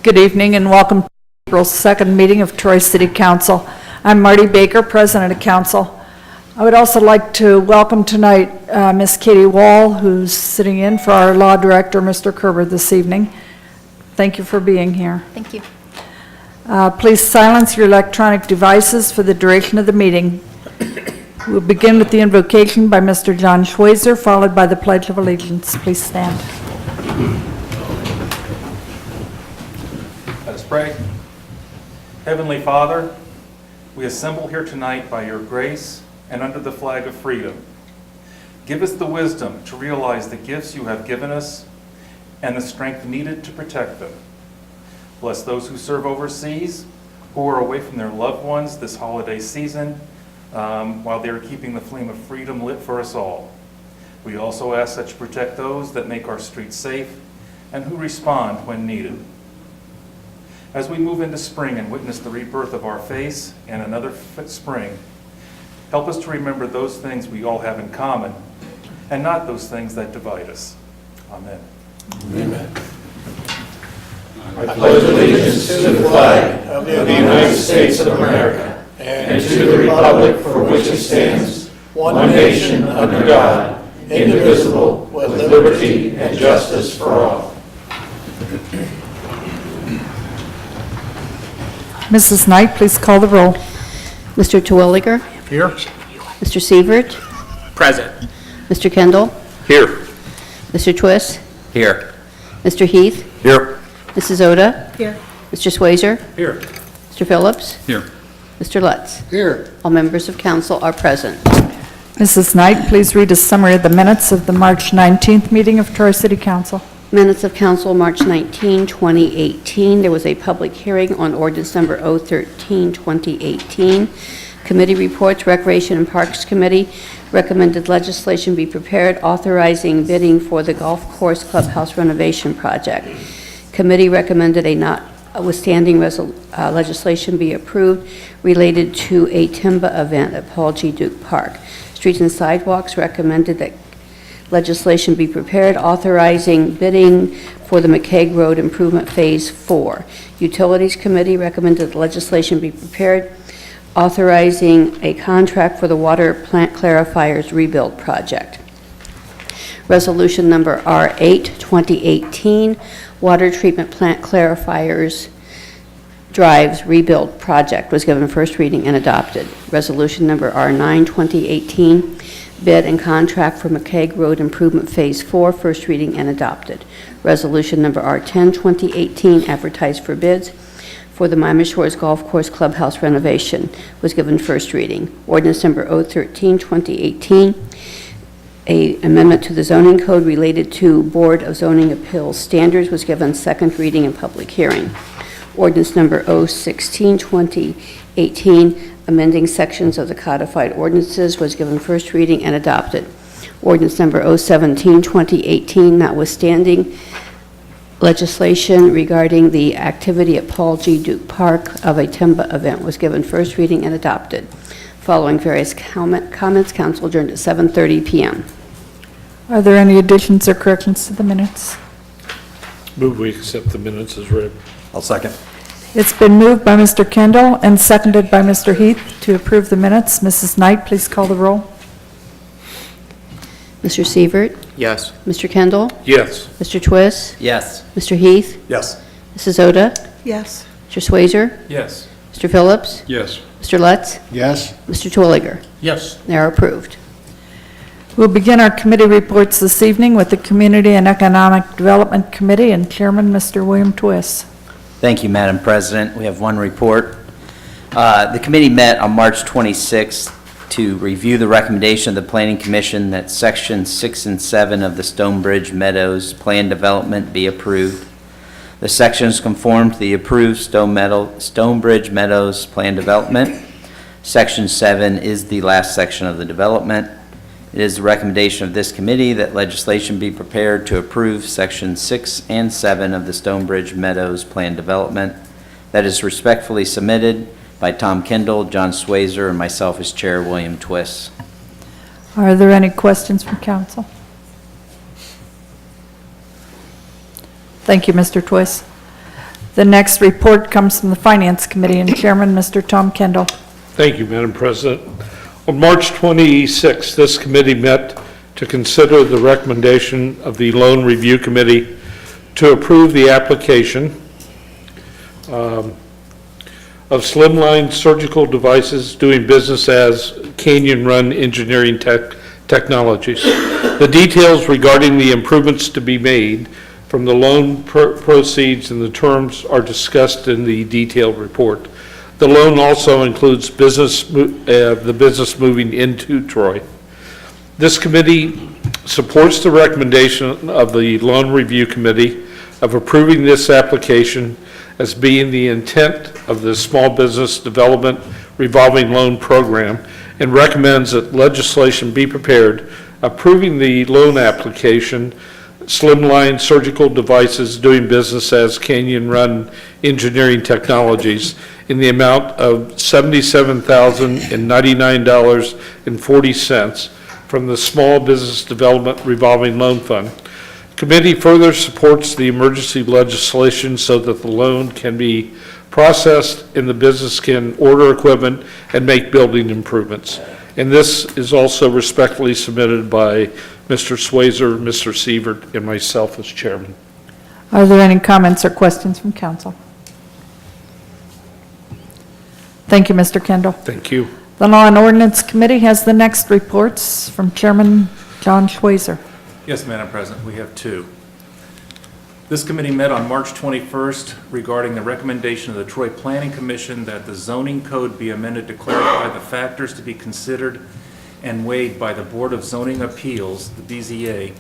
Good evening and welcome to April's second meeting of Troy City Council. I'm Marty Baker, President of Council. I would also like to welcome tonight Miss Katie Wall, who's sitting in for our Law Director, Mr. Kerber, this evening. Thank you for being here. Thank you. Please silence your electronic devices for the duration of the meeting. We'll begin with the invocation by Mr. John Schweizer, followed by the Pledge of Allegiance. Please stand. Let us pray. Heavenly Father, we assemble here tonight by your grace and under the flag of freedom. Give us the wisdom to realize the gifts you have given us and the strength needed to protect them. Bless those who serve overseas, who are away from their loved ones this holiday season, while they are keeping the flame of freedom lit for us all. We also ask that you protect those that make our streets safe and who respond when needed. As we move into spring and witness the rebirth of our faith and another spring, help us to remember those things we all have in common and not those things that divide us. Amen. Amen. I pledge allegiance to the flag of the United States of America and to the republic for which it stands, one nation under God, indivisible, with liberty and justice for all. Mrs. Knight, please call the roll. Mr. Terwilliger? Here. Mr. Sievert? Present. Mr. Kendall? Here. Mr. Twist? Here. Mr. Heath? Here. Mrs. Oda? Here. Mr. Swayzer? Here. Mr. Phillips? Here. Mr. Lutz? Here. All members of council are present. Mrs. Knight, please read a summary of the minutes of the March 19th meeting of Troy City Council. Minutes of council, March 19, 2018. There was a public hearing on ordinance number 013, 2018. Committee reports, Recreation and Parks Committee recommended legislation be prepared authorizing bidding for the golf course clubhouse renovation project. Committee recommended a notwithstanding legislation be approved related to a Timba event at Paul G. Duke Park. Streets and Sidewalks recommended that legislation be prepared authorizing bidding for the McCaig Road Improvement Phase 4. Utilities Committee recommended legislation be prepared authorizing a contract for the water plant clarifiers rebuild project. Resolution number R8, 2018, water treatment plant clarifiers drives rebuild project was given first reading and adopted. Resolution number R9, 2018, bid and contract for McCaig Road Improvement Phase 4, first reading and adopted. Resolution number R10, 2018, advertised for bids for the Miami Shores Golf Course Clubhouse renovation was given first reading. Ordinance number 013, 2018, a amendment to the zoning code related to Board of Zoning Appeals standards was given second reading and public hearing. Ordinance number 016, 2018, amending sections of the codified ordinances was given first reading and adopted. Ordinance number 017, 2018, notwithstanding legislation regarding the activity at Paul G. Duke Park of a Timba event was given first reading and adopted. Following various comments, council adjourned at 7:30 p.m. Are there any additions or corrections to the minutes? Move we accept the minutes as read. I'll second. It's been moved by Mr. Kendall and seconded by Mr. Heath to approve the minutes. Mrs. Knight, please call the roll. Mr. Sievert? Yes. Mr. Kendall? Yes. Mr. Twist? Yes. Mr. Heath? Yes. Mrs. Oda? Yes. Mr. Swayzer? Yes. Mr. Phillips? Yes. Mr. Lutz? Yes. Mr. Terwilliger? Yes. They are approved. We'll begin our committee reports this evening with the Community and Economic Development Committee and Chairman, Mr. William Twist. Thank you, Madam President. We have one report. The committee met on March 26th to review the recommendation of the Planning Commission that Sections 6 and 7 of the Stonebridge Meadows Plan Development be approved. The sections conform to the approved Stonebridge Meadows Plan Development. Section 7 is the last section of the development. It is the recommendation of this committee that legislation be prepared to approve Sections 6 and 7 of the Stonebridge Meadows Plan Development. That is respectfully submitted by Tom Kendall, John Swayzer, and myself as Chair, William Twist. Are there any questions from council? Thank you, Mr. Twist. The next report comes from the Finance Committee, and Chairman, Mr. Tom Kendall. Thank you, Madam President. On March 26, this committee met to consider the recommendation of the Loan Review Committee to approve the application of Slimline Surgical Devices doing business as Canyon Run Engineering Technologies. The details regarding the improvements to be made from the loan proceeds and the terms are discussed in the detailed report. The loan also includes the business moving into Troy. This committee supports the recommendation of the Loan Review Committee of approving this application as being the intent of the Small Business Development Revolving Loan Program and recommends that legislation be prepared approving the loan application Slimline Surgical Devices doing business as Canyon Run Engineering Technologies in the amount of $77,099.40 from the Small Business Development Revolving Loan Fund. Committee further supports the emergency legislation so that the loan can be processed and the business can order equipment and make building improvements. And this is also respectfully submitted by Mr. Swayzer, Mr. Sievert, and myself as chairman. Are there any comments or questions from council? Thank you, Mr. Kendall. Thank you. The Law and Ordinance Committee has the next reports from Chairman John Schweizer. Yes, Madam President, we have two. This committee met on March 21st regarding the recommendation of the Troy Planning Commission that the zoning code be amended to clarify the factors to be considered and weighed by the Board of Zoning Appeals, the BZA,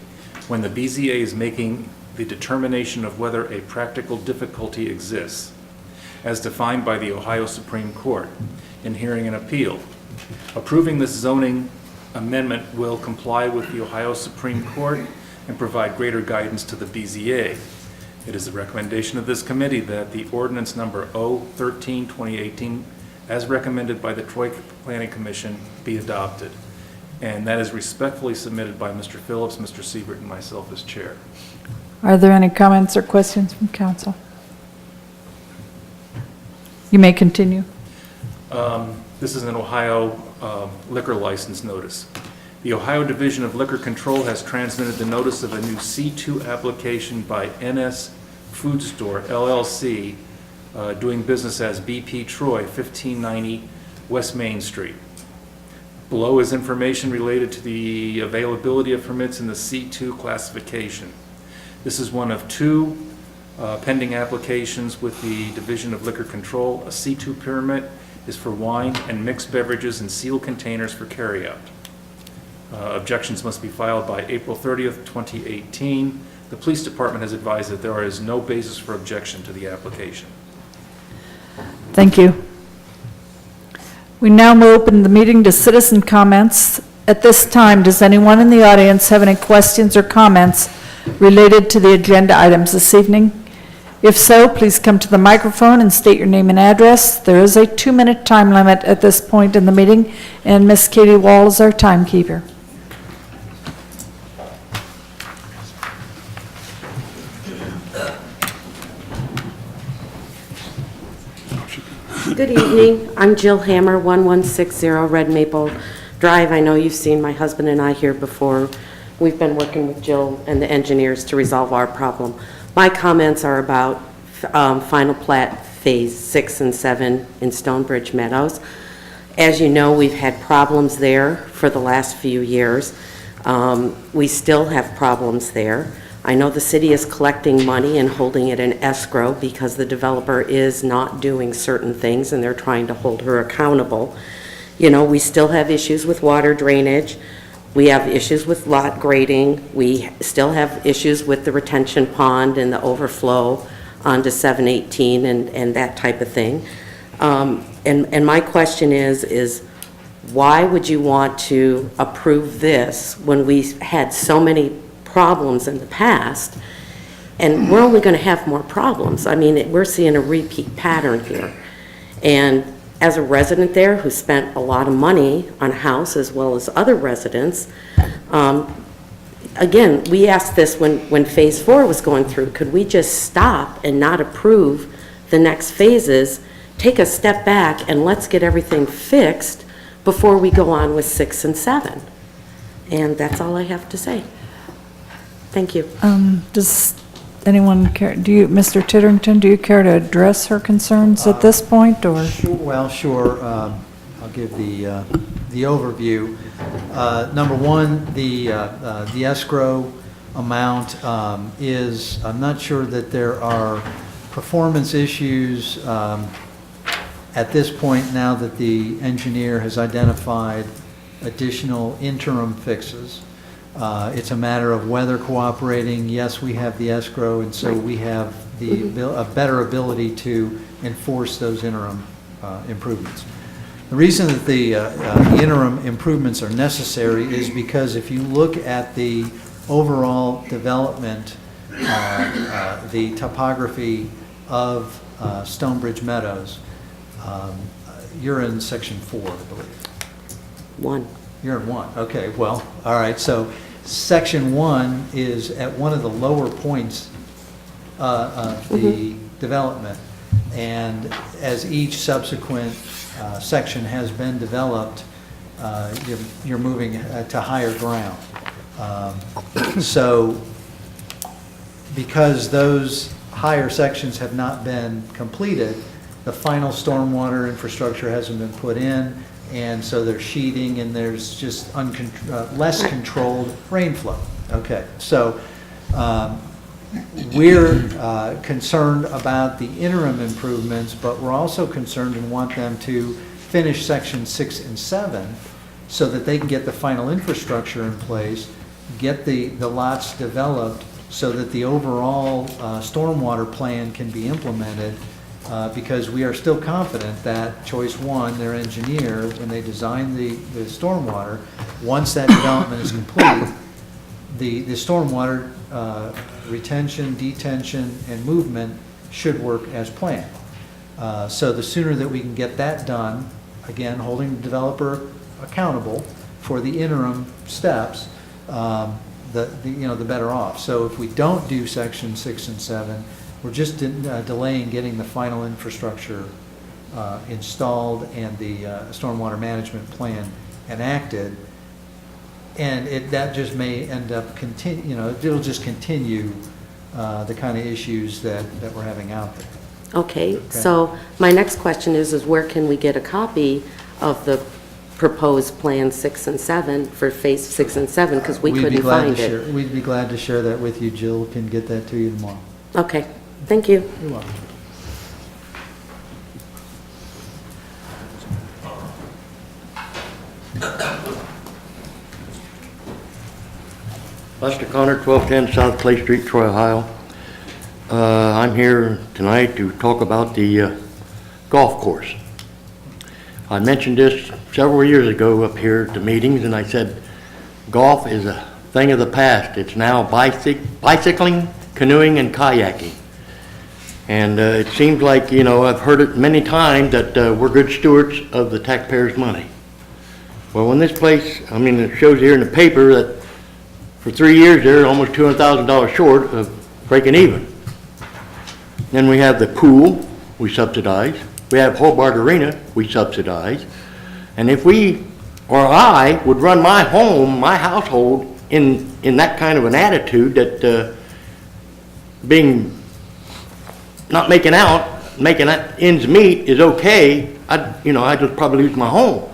when the BZA is making the determination of whether a practical difficulty exists, as defined by the Ohio Supreme Court in hearing an appeal. Approving this zoning amendment will comply with the Ohio Supreme Court and provide greater guidance to the BZA. It is the recommendation of this committee that the ordinance number 013-2018, as recommended by the Troy Planning Commission, be adopted. And that is respectfully submitted by Mr. Phillips, Mr. Siebert, and myself as chair. Are there any comments or questions from council? You may continue. This is an Ohio liquor license notice. The Ohio Division of Liquor Control has transmitted the notice of a new C2 application by NS Food Store, LLC, doing business as BP Troy, 1590 West Main Street. Below is information related to the availability of permits in the C2 classification. This is one of two pending applications with the Division of Liquor Control. A C2 permit is for wine and mixed beverages in sealed containers for carryout. Objections must be filed by April 30th, 2018. The police department has advised that there is no basis for objection to the application. Thank you. We now open the meeting to citizen comments. At this time, does anyone in the audience have any questions or comments related to the agenda items this evening? If so, please come to the microphone and state your name and address. There is a 2-minute time limit at this point in the meeting, and Miss Katie Wall is our timekeeper. Good evening. I'm Jill Hammer, 1160 Red Maple Drive. I know you've seen my husband and I here before. We've been working with Jill and the engineers to resolve our problem. My comments are about final plat phase 6 and 7 in Stonebridge Meadows. As you know, we've had problems there for the last few years. We still have problems there. I know the city is collecting money and holding it in escrow because the developer is not doing certain things and they're trying to hold her accountable. You know, we still have issues with water drainage. We have issues with lot grading. We still have issues with the retention pond and the overflow onto 718 and that type of thing. And my question is why would you want to approve this when we had so many problems in the past, and we're only going to have more problems? I mean, we're seeing a repeat pattern here. And as a resident there who spent a lot of money on a house as well as other residents, again, we asked this when phase 4 was going through, could we just stop and not approve the next phases, take a step back and let's get everything fixed before we go on with 6 and 7. And that's all I have to say. Thank you. Does anyone care, Mr. Titterington, do you care to address her concerns at this point, or? Well, sure. I'll give the overview. Number one, the escrow amount is, I'm not sure that there are performance issues at this point now that the engineer has identified additional interim fixes. It's a matter of whether cooperating. Yes, we have the escrow, and so we have a better ability to enforce those interim improvements. The reason that the interim improvements are necessary is because if you look at the overall development, the topography of Stonebridge Meadows, you're in section 4, I believe. 1. You're in 1, okay, well, all right, so section 1 is at one of the lower points of the development, and as each subsequent section has been developed, you're moving to higher ground. So because those higher sections have not been completed, the final stormwater infrastructure hasn't been put in, and so there's sheeting and there's just less controlled rain flow. Okay, so we're concerned about the interim improvements, but we're also concerned and want them to finish section 6 and 7 so that they can get the final infrastructure in place, get the lots developed so that the overall stormwater plan can be implemented, because we are still confident that Choice 1, their engineer, when they designed the stormwater, once that development is complete, the stormwater retention, detention, and movement should work as planned. So the sooner that we can get that done, again, holding the developer accountable for the interim steps, the better off. So if we don't do section 6 and 7, we're just delaying getting the final infrastructure installed and the stormwater management plan enacted. And that just may end up it'll just continue the kind of issues that we're having out there. Okay, so my next question is where can we get a copy of the proposed Plan 6 and 7 for Phase 6 and 7, because we couldn't find it? We'd be glad to share that with you. Jill can get that to you tomorrow. Okay, thank you. You're welcome. Lester Connor, 1210 South Clay Street, Troy, Ohio. I'm here tonight to talk about the golf course. I mentioned this several years ago up here at the meetings, and I said golf is a thing of the past. It's now bicycling, canoeing, and kayaking. And it seems like, I've heard it many times that we're good stewards of the taxpayers' money. Well, when this place, it shows here in the paper that for 3 years they're almost $200,000 short of breaking even. Then we have the pool, we subsidize. We have Hobart Arena, we subsidize. And if we, or I, would run my home, my household, in that kind of an attitude that not making ends meet is okay, I'd just probably lose my home.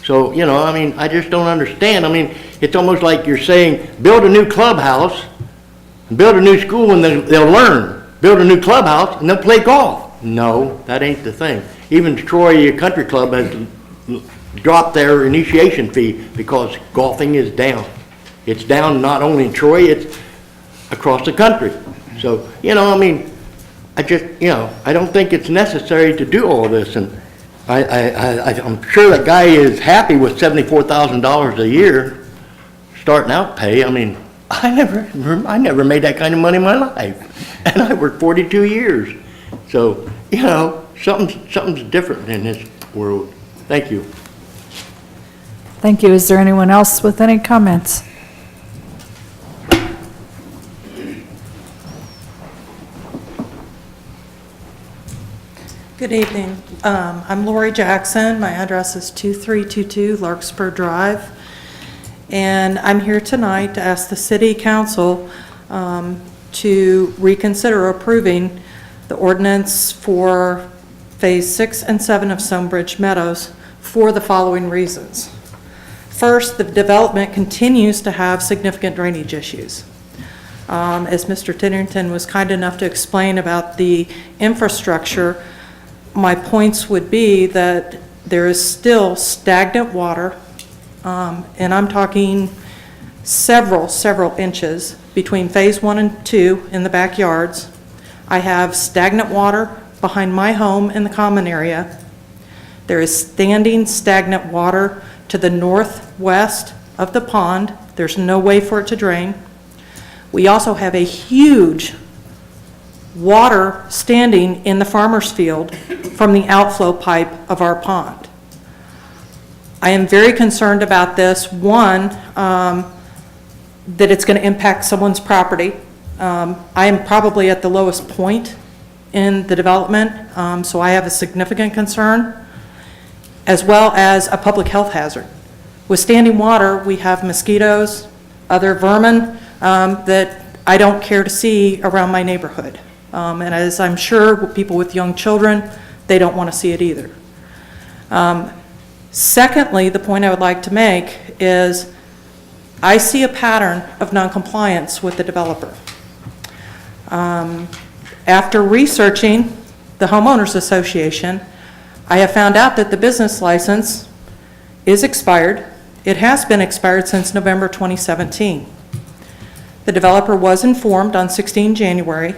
So, I just don't understand. It's almost like you're saying, build a new clubhouse, build a new school, and they'll learn. Build a new clubhouse, and they'll play golf. No, that ain't the thing. Even Troy Country Club has dropped their initiation fee because golfing is down. It's down not only in Troy, it's across the country. So, I just, I don't think it's necessary to do all this. And I'm sure that guy is happy with $74,000 a year starting out pay. I never made that kind of money in my life, and I worked 42 years. So, something's different in this world. Thank you. Thank you. Is there anyone else with any comments? Good evening. I'm Lori Jackson. My address is 2322 Larkspur Drive. And I'm here tonight to ask the City Council to reconsider approving the ordinance for Phase 6 and 7 of Stonebridge Meadows for the following reasons. First, the development continues to have significant drainage issues. As Mr. Titterton was kind enough to explain about the infrastructure, my points would be that there is still stagnant water, and I'm talking several inches between Phase 1 and 2 in the backyards. I have stagnant water behind my home in the common area. There is standing stagnant water to the northwest of the pond. There's no way for it to drain. We also have a huge water standing in the farmer's field from the outflow pipe of our pond. I am very concerned about this. One, that it's going to impact someone's property. I am probably at the lowest point in the development, so I have a significant concern, as well as a public health hazard. With standing water, we have mosquitoes, other vermin that I don't care to see around my neighborhood. And as I'm sure people with young children, they don't want to see it either. Secondly, the point I would like to make is I see a pattern of noncompliance with the developer. After researching the Homeowners Association, I have found out that the business license is expired. It has been expired since November 2017. The developer was informed on 16 January,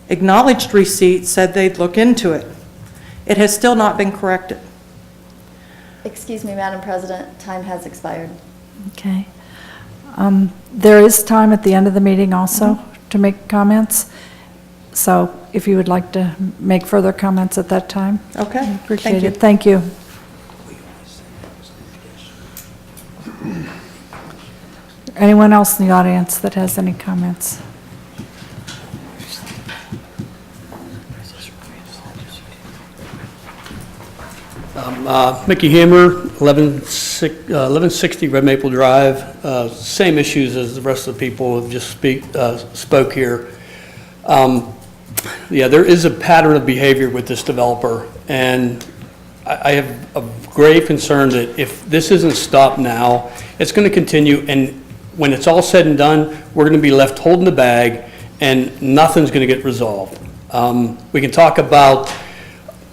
acknowledged receipt, said they'd look into it. It has still not been corrected. Excuse me, Madam President, time has expired. Okay. There is time at the end of the meeting also to make comments. So if you would like to make further comments at that time. Okay, Appreciate thank you. it. Thank you. Anyone else in the audience that has any comments? Mickey Hammer, 1160 Red Maple Drive. Same issues as the rest of the people have just spoke here. Yeah, there is a pattern of behavior with this developer, and I have a grave concern that if this isn't stopped now, it's going to continue, and when it's all said and done, we're going to be left holding the bag, and nothing's going to get resolved. We can talk about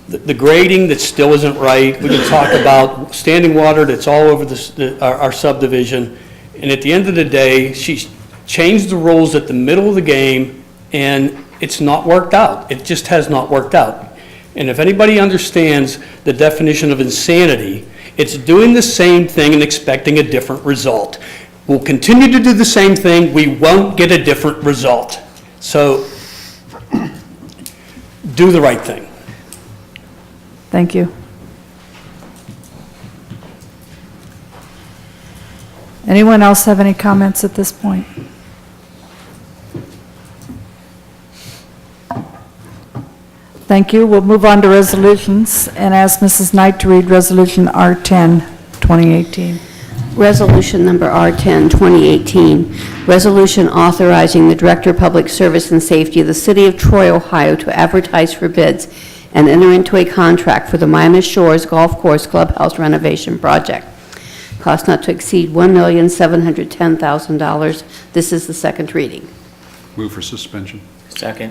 the grading that still isn't right. We can talk about standing water that's all over our subdivision. And at the end of the day, she's changed the rules at the middle of the game, and it's not worked out. It just has not worked out. And if anybody understands the definition of insanity, it's doing the same thing and expecting a different result. We'll continue to do the same thing. We won't get a different result. So do the right thing. Thank you. Anyone else have any comments at this point? Thank you. We'll move on to resolutions and ask Mrs. Knight to read Resolution R10, 2018. Resolution number R10, 2018, resolution authorizing the Director of Public Service and Safety of the City of Troy, Ohio to advertise for bids and enter into a contract for the Miami Shores Golf Course Clubhouse renovation project. Cost not to exceed $1,710,000. This is the second reading. Move for suspension. Second.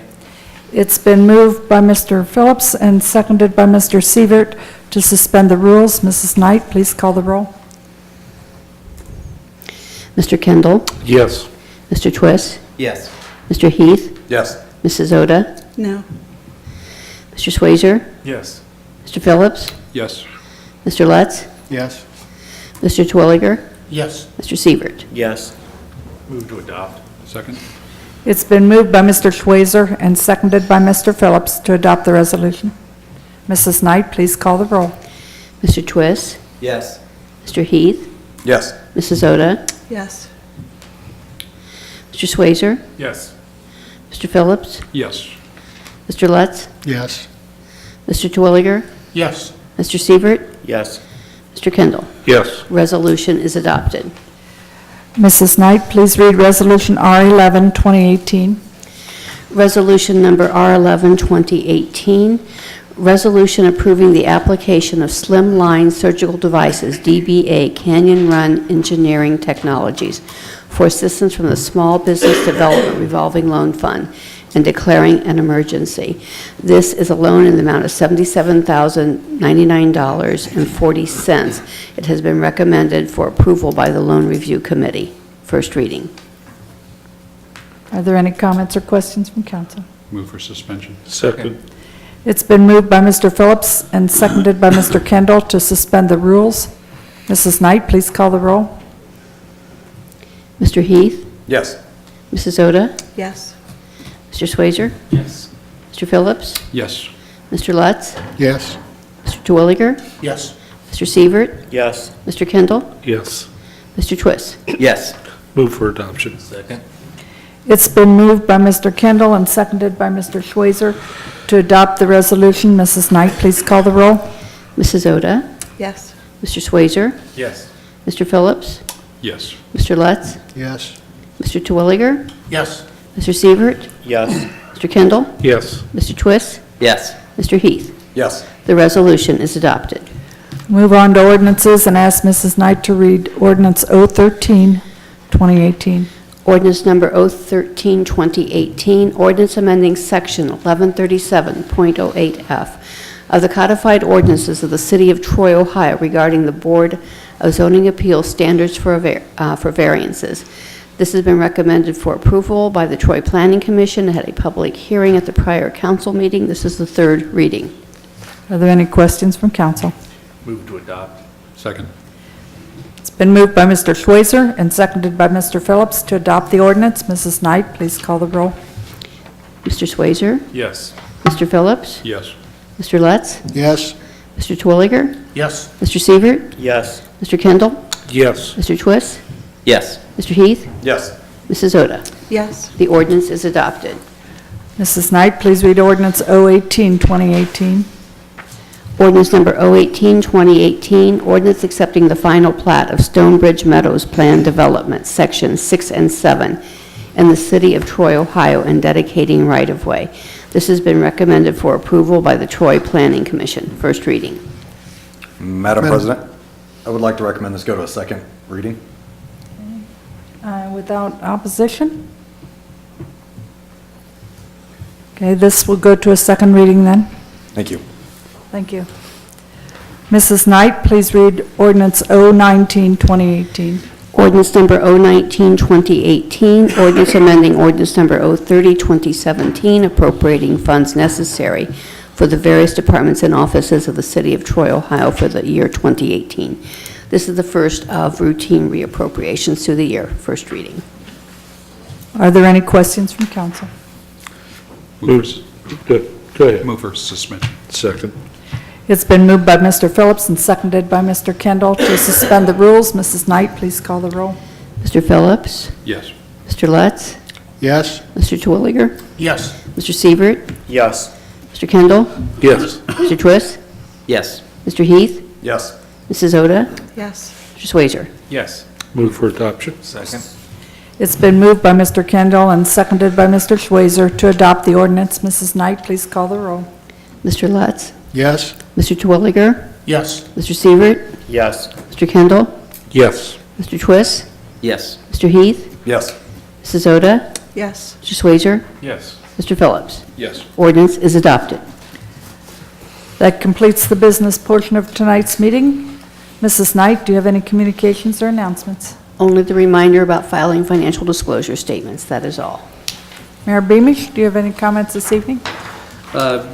It's been moved by Mr. Phillips and seconded by Mr. Sievert to suspend the rules. Mrs. Knight, please call the roll. Mr. Kendall? Yes. Mr. Twist? Yes. Mr. Heath? Yes. Mrs. Oda? No. Mr. Swazer? Yes. Mr. Phillips? Yes. Mr. Lutz? Yes. Mr. Twilliger? Yes. Mr. Sievert? Yes. Move to adopt. Second. It's been moved by Mr. Schweizer and seconded by Mr. Phillips to adopt the resolution. Mrs. Knight, please call the roll. Mr. Twist? Yes. Mr. Heath? Yes. Mrs. Oda? Yes. Mr. Swazer? Yes. Mr. Phillips? Yes. Mr. Lutz? Yes. Mr. Twilliger? Yes. Mr. Sievert? Yes. Mr. Kendall? Yes. Resolution is adopted. Mrs. Knight, please read Resolution R11, 2018. Resolution number R11, 2018, resolution approving the application of Slimline Surgical Devices, DBA Canyon Run Engineering Technologies, for assistance from the Small Business Development Revolving Loan Fund and declaring an emergency. This is a loan in the amount of $77,099.40. It has been recommended for approval by the Loan Review Committee. First reading. Are there any comments or questions from council? Move for suspension. Second. It's been moved by Mr. Phillips and seconded by Mr. Kendall to suspend the rules. Mrs. Knight, please call the roll. Mr. Heath? Yes. Mrs. Oda? Yes. Mr. Swazer? Yes. Mr. Phillips? Yes. Mr. Lutz? Yes. Mr. Twilliger? Yes. Mr. Sievert? Yes. Mr. Kendall? Yes. Mr. Twist? Yes. Move for adoption. Second. It's been moved by Mr. Kendall and seconded by Mr. Schweizer to adopt the resolution. Mrs. Knight, please call the roll. Mrs. Oda? Yes. Mr. Swazer? Yes. Mr. Phillips? Yes. Mr. Lutz? Yes. Mr. Twilliger? Yes. Mr. Sievert? Yes. Mr. Kendall? Yes. Mr. Twist? Yes. Mr. Heath? Yes. The resolution is adopted. Move on to ordinances and ask Mrs. Knight to read Ordinance 013, 2018. Ordinance number 013, 2018, ordinance amending section 1137.08F of the codified ordinances of the City of Troy, Ohio regarding the Board of Zoning Appeals standards for variances. This has been recommended for approval by the Troy Planning Commission. It had a public hearing at the prior council meeting. This is the third reading. Are there any questions from council? Move to adopt. Second. It's been moved by Mr. Schweizer and seconded by Mr. Phillips to adopt the ordinance. Mrs. Knight, please call the roll. Mr. Swazer? Yes. Mr. Phillips? Yes. Mr. Lutz? Yes. Mr. Twilliger? Yes. Mr. Sievert? Yes. Mr. Kendall? Yes. Mr. Twist? Yes. Mr. Heath? Yes. Mrs. Oda? Yes. The ordinance is adopted. Mrs. Knight, please read Ordinance 018, 2018. Ordinance number 018, 2018, ordinance accepting the final plat of Stonebridge Meadows Plan Development, Sections 6 and 7, in the City of Troy, Ohio, and dedicating right-of-way. This has been recommended for approval by the Troy Planning Commission. First reading. Madam President, I would like to recommend this go to a second reading. Without opposition? Okay, this will go to a second reading then. Thank you. Thank you. Mrs. Knight, please read Ordinance 019, 2018. Ordinance number 019, 2018, ordinance amending ordinance number 030, 2017, appropriating funds necessary for the various departments and offices of the City of Troy, Ohio for the year 2018. This is the first of routine reappropriations through the year. First reading. Are there any questions from council? Move for, Good. Go ahead. move for suspension. Second. It's been moved by Mr. Phillips and seconded by Mr. Kendall to suspend the rules. Mrs. Knight, please call the roll. Mr. Phillips? Yes. Mr. Lutz? Yes. Mr. Twilliger? Yes. Mr. Sievert? Yes. Mr. Kendall? Yes. Mr. Twist? Yes. Mr. Heath? Yes. Mrs. Oda? Yes. Mr. Swazer? Yes. Move for adoption. Second. It's been moved by Mr. Kendall and seconded by Mr. Schweizer to adopt the ordinance. Mrs. Knight, please call the roll. Mr. Lutz? Yes. Mr. Twilliger? Yes. Mr. Sievert? Yes. Mr. Kendall? Yes. Mr. Twist? Yes. Mr. Heath? Yes. Mrs. Oda? Yes. Mr. Swazer? Yes. Mr. Phillips? Yes. Ordinance is adopted. That completes the business portion of tonight's meeting. Mrs. Knight, do you have any communications or announcements? Only the reminder about filing financial disclosure statements, that is all. Mayor Beamish, do you have any comments this evening?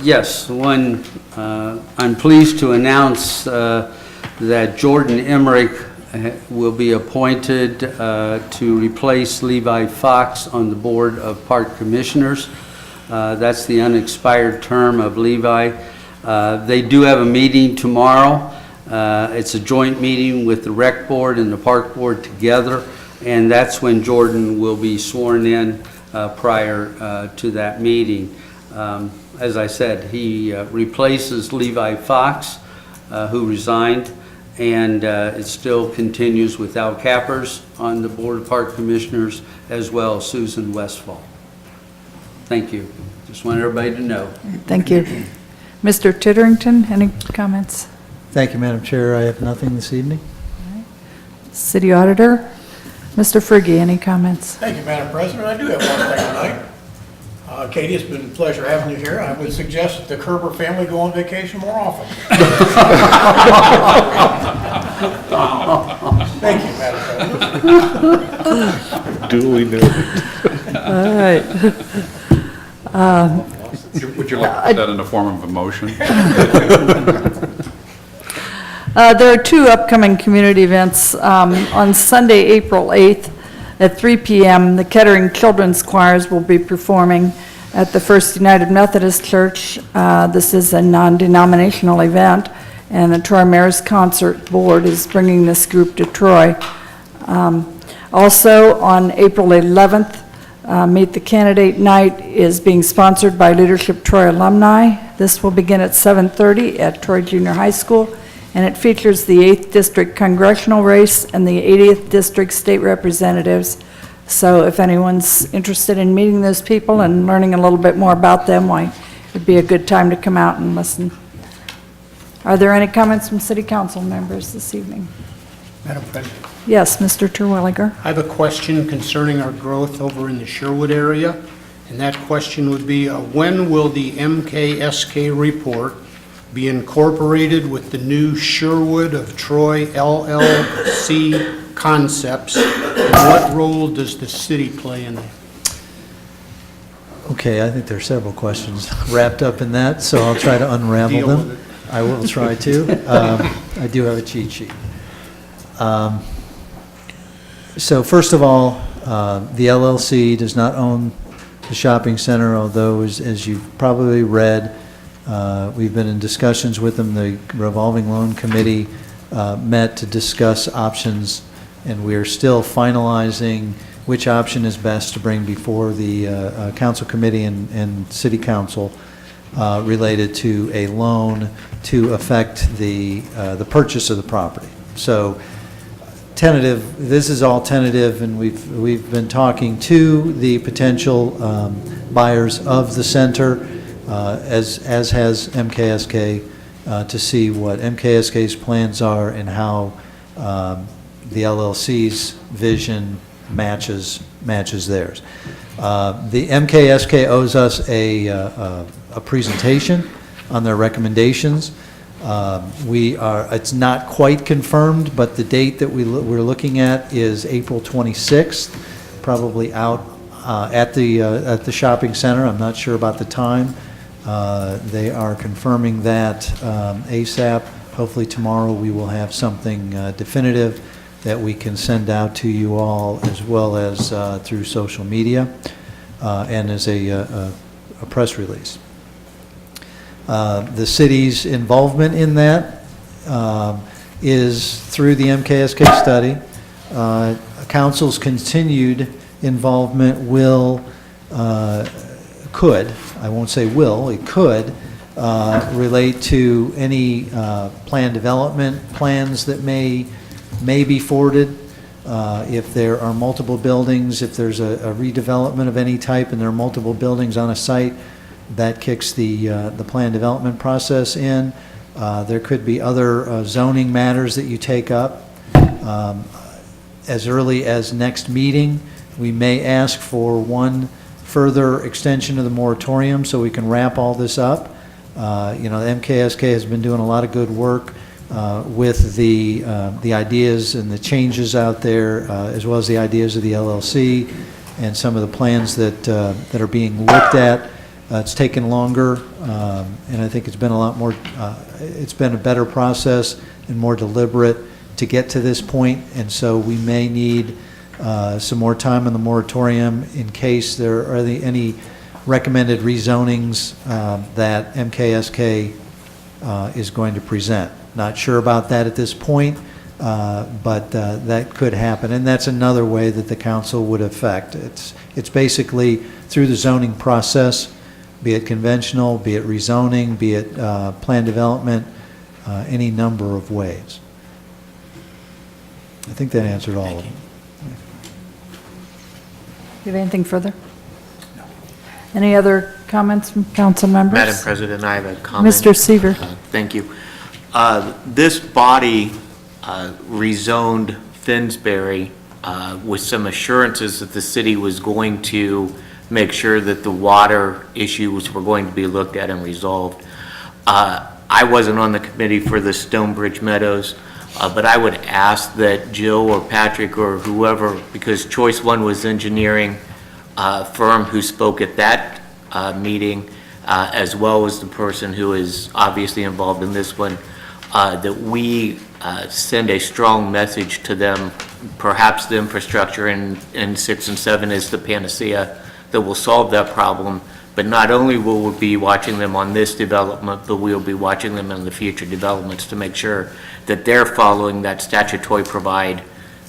Yes, one, I'm pleased to announce that Jordan Emmerich will be appointed to replace Levi Fox on the Board of Park Commissioners. That's the unexpired term of Levi. They do have a meeting tomorrow. It's a joint meeting with the Rec Board and the Park Board together, and that's when Jordan will be sworn in prior to that meeting. as I said, he replaces Levi Fox, who resigned, and it still continues with Al Cappers on the Board of Park Commissioners, as well as Susan Westfall. Thank you. Just want everybody to know. Thank you. Mr. Titterington, any comments? Thank you, Madam Chair. I have nothing this evening. City Auditor? Mr. Friggy, any comments? Thank you, Madam President. I do have one thing tonight. Katie, it's been a pleasure having you here. I would suggest that the Kerber family go on vacation more often. Thank you, Madam President. Duly noted. All right. Would you like to put that in the form of a motion? There are two upcoming community events. On Sunday, April 8th, at 3 p.m., the Kettering Children's Choirs will be performing at the First United Methodist Church. This is a non-denominational event, and the Troy Mayor's Concert Board is bringing this group to Troy. Also, on April 11th, Meet the Candidate Night is being sponsored by Leadership Troy alumni. This will begin at 7:30 at Troy Junior High School, and it features the 8th District Congressional race and the 80th District State Representatives. So if anyone's interested in meeting those people and learning a little bit more about them, why, it'd be a good time to come out and listen. Are there any comments from City Council members this evening? Madam President, Yes, Mr. Terwilliger. I have a question concerning our growth over in the Sherwood area, and that question would be, when will the MKSK report be incorporated with the new Sherwood of Troy LLC concepts, and what role does the city play in that? Okay, I think there are several questions wrapped up in that, so I'll try to unravel Deal them. with it. I will try to. I do have a cheat sheet. So first of all, the LLC does not own the shopping center, although as you've probably read, we've been in discussions with them. The revolving loan committee met to discuss options, and we are still finalizing which option is best to bring before the council committee and city council related to a loan to affect the purchase of the property. So tentative, this is all tentative, and we've been talking to the potential buyers of the center, as has MKSK, to see what MKSK's plans are and how the LLC's vision matches theirs. The MKSK owes us a presentation on their recommendations. It's not quite confirmed, but the date that we're looking at is April 26th, probably out at the shopping center. I'm not sure about the time. They are confirming that ASAP. Hopefully tomorrow we will have something definitive that we can send out to you all, as well as through social media and as a press release. The city's involvement in that is through the MKSK study. Council's continued involvement could, I won't say will, it could relate to any planned development plans that may be forwarded. If there are multiple buildings, if there's a redevelopment of any type and there are multiple buildings on a site, that kicks the plan development process in. There could be other zoning matters that you take up. As early as next meeting, we may ask for one further extension of the moratorium so we can wrap all this up. The MKSK has been doing a lot of good work with the ideas and the changes out there, as well as the ideas of the LLC and some of the plans that are being looked at. It's taken longer, and I think it's been a lot more, it's been a better process and more deliberate to get to this point, and so we may need some more time in the moratorium in case there are any recommended rezonings that MKSK is going to present. Not sure about that at this point, but that could happen, and that's another way that the council would affect. It's basically through the zoning process be it conventional, be it rezoning, be it plan development, any number of ways. I think that answered all of them. You have anything further? No. Any other comments from council members? Madam President, I have a comment. Mr. Seaver. Thank you. This body rezoned Finsbury with some assurances that the city was going to make sure that the water issues were going to be looked at and resolved. I wasn't on the committee for the Stonebridge Meadows, but I would ask that Jill or Patrick or whoever, because Choice One was engineering firm who spoke at that meeting, as well as the person who is obviously involved in this one, that we send a strong message to them. Perhaps the infrastructure in 6 and 7 is the panacea that will solve that problem, but not only will we be watching them on this development, but we'll be watching them in the future developments to make sure that they're following that statutory provided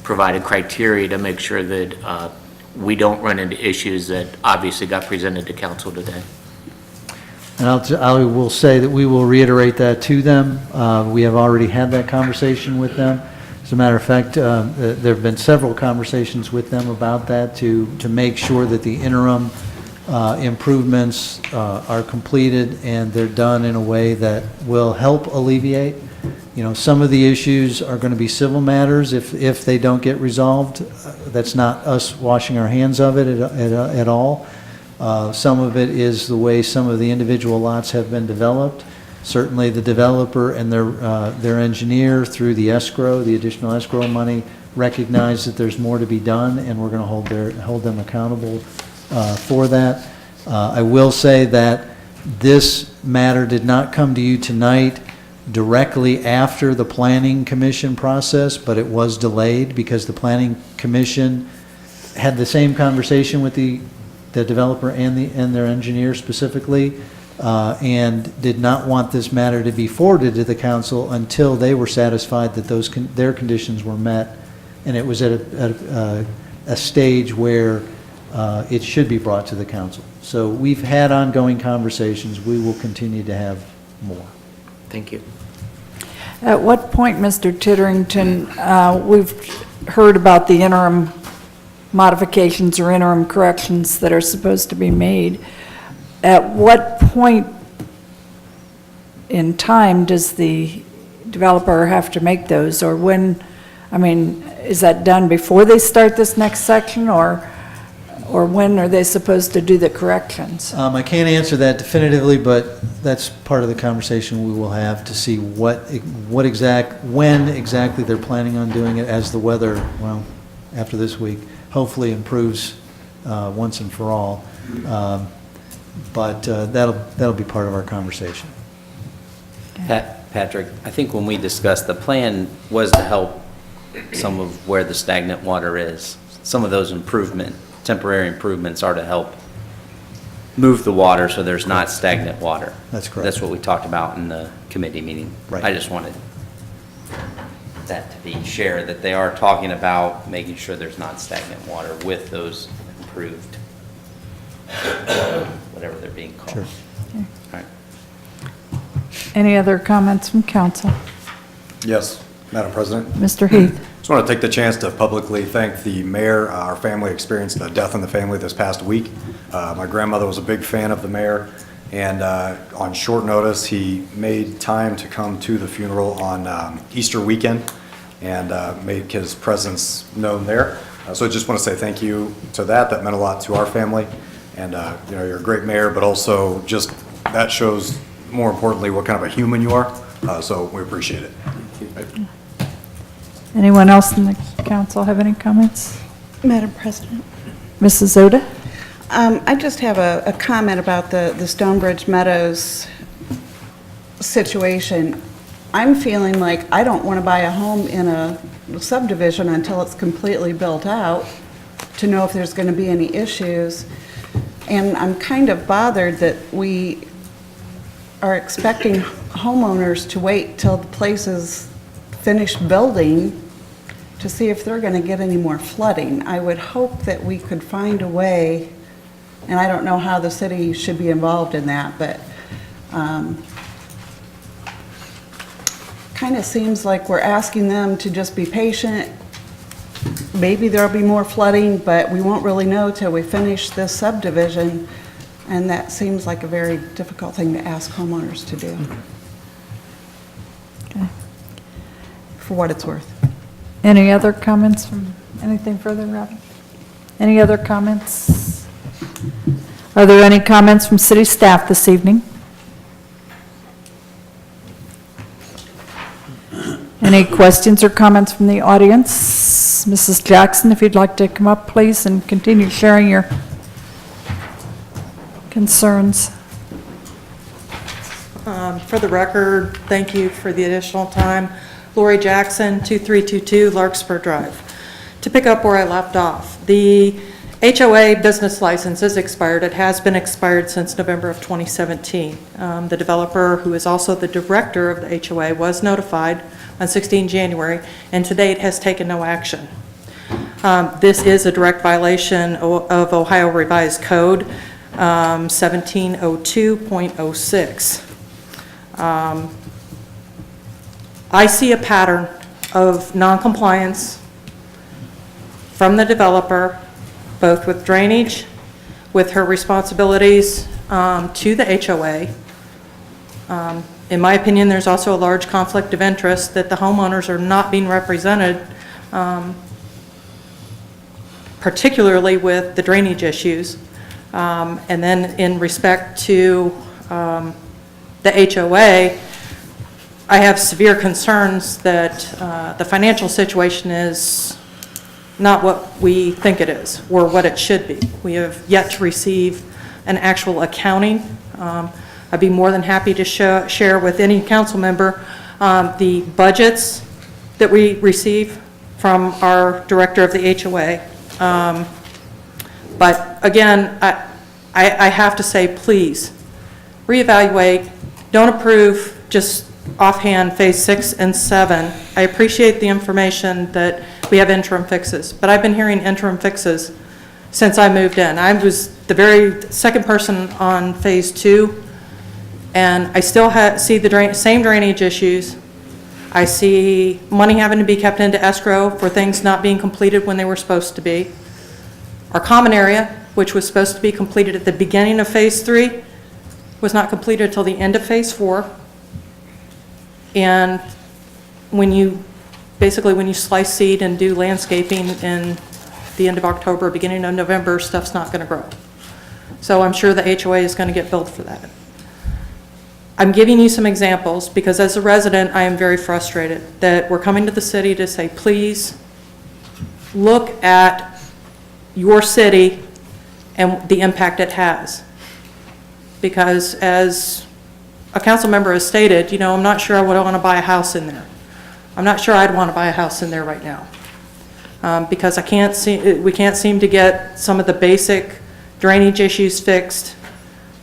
criteria to make sure that we don't run into issues that obviously got presented to council today. And I will say that we will reiterate that to them. We have already had that conversation with them. As a matter of fact, there have been several conversations with them about that to make sure that the interim improvements are completed and they're done in a way that will help alleviate. You know, some of the issues are going to be civil matters if they don't get resolved. That's not us washing our hands of it at all. Some of it is the way some of the individual lots have been developed. Certainly the developer and their engineer through the escrow, the additional escrow money, recognize that there's more to be done, and we're going to hold them accountable for that. I will say that this matter did not come to you tonight directly after the Planning Commission process, but it was delayed because the Planning Commission had the same conversation with the developer and their engineer specifically, and did not want this matter to be forwarded to the council until they were satisfied that their conditions were met, and it was at a stage where it should be brought to the council. So we've had ongoing conversations. We will continue to have more. Thank you. At what point, Mr. Titterington, we've heard about the interim modifications or interim corrections that are supposed to be made. At what point in time does the developer have to make those? Or when, I mean, is that done before they start this next section, or when are they supposed to do the corrections? I can't answer that definitively, but that's part of the conversation we will have to see when exactly they're planning on doing it as the weather, well, after this week, hopefully improves once and for all. But that'll be part of our conversation. Patrick, I think when we discussed, the plan was to help some of where the stagnant water is. Some of those temporary improvements are to help move the water so there's not stagnant water. That's correct. That's what we talked about in the committee meeting. Right. I just wanted that to be shared, that they are talking about making sure there's not stagnant water with those improved, whatever they're being called. Sure. All right. Any other comments from council? Yes, Madam President. Mr. Heath? Just want to take the chance to publicly thank the mayor. Our family experienced a death in the family this past week. My grandmother was a big fan of the mayor, and on short notice, he made time to come to the funeral on Easter weekend and made his presence known there. So I just want to say thank you to that. That meant a lot to our family. And you know, you're a great mayor, but also just that shows, more importantly, what kind of a human you are. So we appreciate it. Anyone else in the council have any comments? Madam President, Mrs. Oda? I just have a comment about the Stonebridge Meadows situation. I'm feeling like I don't want to buy a home in a subdivision until it's completely built out to know if there's going to be any issues. And I'm kind of bothered that we are expecting homeowners to wait till the place is finished building to see if they're going to get any more flooding. I would hope that we could find a way And I don't know how the city should be involved in that, but kind of seems like we're asking them to just be patient. Maybe there'll be more flooding, but we won't really know till we finish this subdivision. And that seems like a very difficult thing to ask homeowners to do. Okay. For what it's worth. Any other comments from, anything further, Robin? Any other comments? Are there any comments from city staff this evening? Any questions or comments from the audience? Mrs. Jackson, if you'd like to come up, please, and continue sharing your concerns. For the record, thank you for the additional time. Lori Jackson, 2322 Larkspur Drive. To pick up where I left off, the HOA business license is expired. It has been expired since November of 2017. The developer, who is also the director of the HOA, was notified on 16 January, and to date has taken no action. This is a direct violation of Ohio Revised Code 1702.06. I see a pattern of noncompliance from the developer, both with drainage, with her responsibilities to the HOA. In my opinion, there's also a large conflict of interest that the homeowners are not being represented, particularly with the drainage issues. And then in respect to the HOA, I have severe concerns that the financial situation is not what we think it is or what it should be. We have yet to receive an actual accounting. I'd be more than happy to share with any council member the budgets that we receive from our director of the HOA. But again, I have to say, please, reevaluate. Don't approve just offhand Phase 6 and 7. I appreciate the information that we have interim fixes, but I've been hearing interim fixes since I moved in. I was the very second person on Phase 2, and I still see the same drainage issues. I see money having to be kept into escrow for things not being completed when they were supposed to be. Our common area, which was supposed to be completed at the beginning of Phase 3, was not completed until the end of Phase 4. And when you slice seed and do landscaping in the end of October, beginning of November, stuff's not going to grow. So I'm sure the HOA is going to get billed for that. I'm giving you some examples because as a resident, I am very frustrated that we're coming to the city to say, please look at your city and the impact it has. Because as a council member has stated, I'm not sure I would want to buy a house in there. I'm not sure I'd want to buy a house in there right now. Because we can't seem to get some of the basic drainage issues fixed.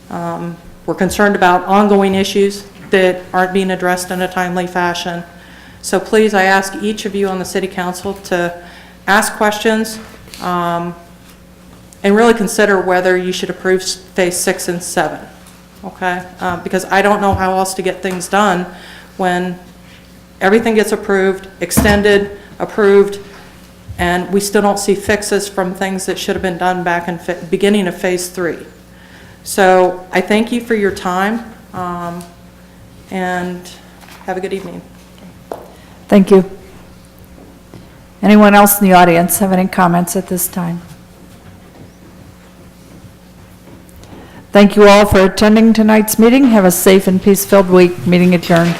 We're concerned about ongoing issues that aren't being addressed in a timely fashion. So please, I ask each of you on the city council to ask questions and really consider whether you should approve Phase 6 and 7, okay? Because I don't know how else to get things done when everything gets approved, extended, approved, and we still don't see fixes from things that should have been done back in beginning of Phase 3. So I thank you for your time, and have a good evening. Thank you. Anyone else in the audience have any comments at this time? Thank you all for attending tonight's meeting. Have a safe and peace-filled week. Meeting adjourned.